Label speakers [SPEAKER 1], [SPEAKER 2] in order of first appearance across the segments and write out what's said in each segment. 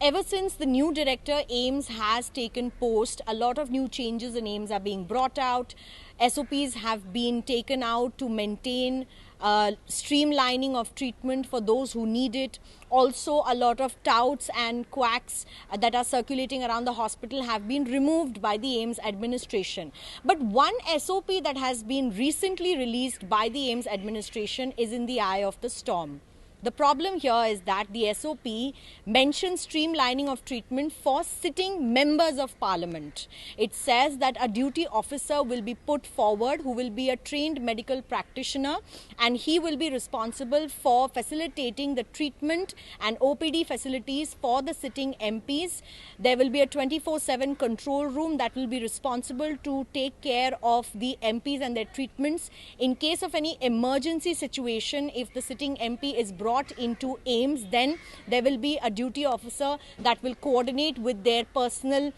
[SPEAKER 1] Ever since the new director AIIMS has taken post, a lot of new changes in AIIMS are being brought out. SOPs have been taken out to maintain streamlining of treatment for those who need it. Also, a lot of touts and quacks that are circulating around the hospital have been removed by the AIIMS administration. But one SOP that has been recently released by the AIIMS administration is in the eye of the storm. The problem here is that the SOP mentions streamlining of treatment for sitting members of parliament. It says that a duty officer will be put forward who will be a trained medical practitioner, and he will be responsible for facilitating the treatment and OPD facilities for the sitting MPs. There will be a 24/7 control room that will be responsible to take care of the MPs and their treatments. In case of any emergency situation, if the sitting MP is brought into AIIMS, then there will be a duty officer that will coordinate with their personal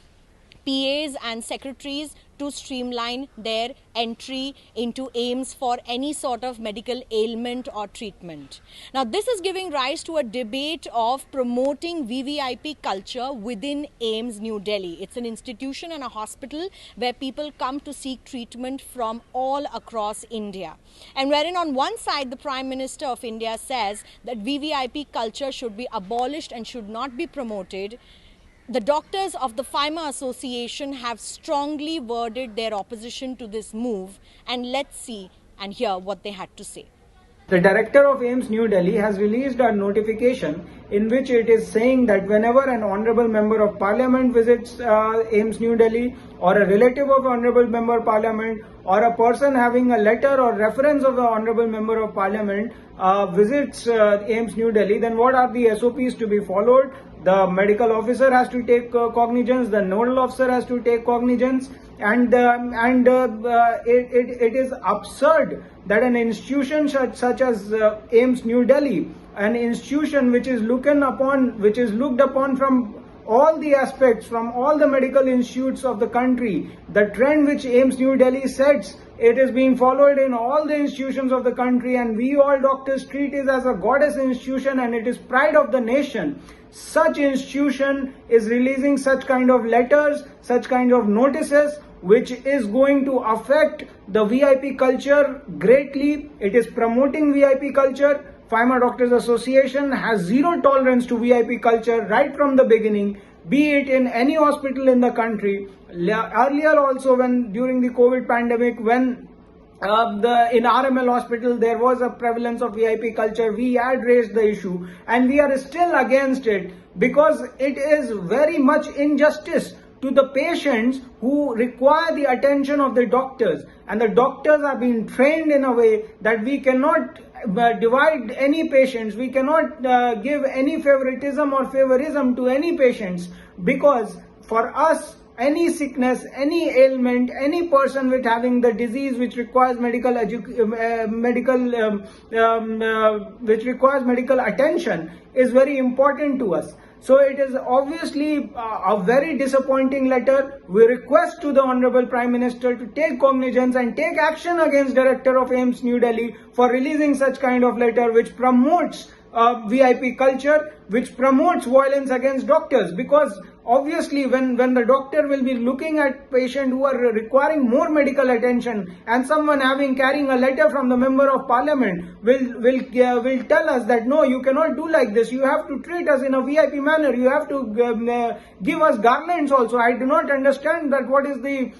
[SPEAKER 1] PAs and secretaries to streamline their entry into AIIMS for any sort of medical ailment or treatment. Now, this is giving rise to a debate of promoting VVIP culture within AIIMS New Delhi. It's an institution and a hospital where people come to seek treatment from all across India. And wherein on one side, the Prime Minister of India says that VVIP culture should be abolished and should not be promoted, the doctors of the AIIMS Association have strongly worded their opposition to this move, and let's see and hear what they had to say.
[SPEAKER 2] The director of AIIMS New Delhi has released a notification in which it is saying that whenever an honorable member of parliament visits AIIMS New Delhi, or a relative of honorable member of parliament, or a person having a letter or reference of the honorable member of parliament visits AIIMS New Delhi, then what are the SOPs to be followed? The medical officer has to take cognizance, the nodal officer has to take cognizance, and it is absurd that an institution such as AIIMS New Delhi, an institution which is looked upon from all the aspects, from all the medical institutes of the country, the trend which AIIMS New Delhi sets, it is being followed in all the institutions of the country, and we all doctors treat it as a goddess institution, and it is pride of the nation. Such institution is releasing such kind of letters, such kind of notices, which is going to affect the VIP culture greatly. It is promoting VIP culture. AIIMS Doctors Association has zero tolerance to VIP culture right from the beginning, be it in any hospital in the country. Earlier also, when during the COVID pandemic, when in RML hospital there was a prevalence of VIP culture, we had raised the issue, and we are still against it because it is very much injustice to the patients who require the attention of the doctors, and the doctors are being trained in a way that we cannot divide any patients, we cannot give any favoritism or favorism to any patients, because for us, any sickness, any ailment, any person with having the disease which requires medical attention is very important to us. So it is obviously a very disappointing letter. We request to the Honorable Prime Minister to take cognizance and take action against Director of AIIMS New Delhi for releasing such kind of letter which promotes VIP culture, which promotes violence against doctors, because obviously when the doctor will be looking at patients who are requiring more medical attention, and someone carrying a letter from the member of parliament will tell us that no, you cannot do like this, you have to treat us in a VIP manner, you have to give us garlands also. I do not understand that what is the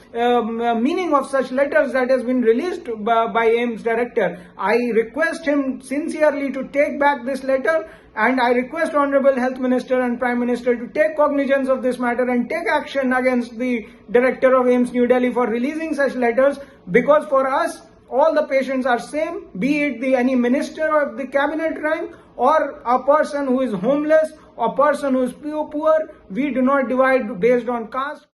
[SPEAKER 2] meaning of such letters that has been released by AIIMS director. I request him sincerely to take back this letter, and I request Honorable Health Minister and Prime Minister to take cognizance of this matter and take action against the Director of AIIMS New Delhi for releasing such letters, because for us, all the patients are same, be it any minister of the cabinet rank or a person who is homeless or person who is poor. We do not divide based on caste.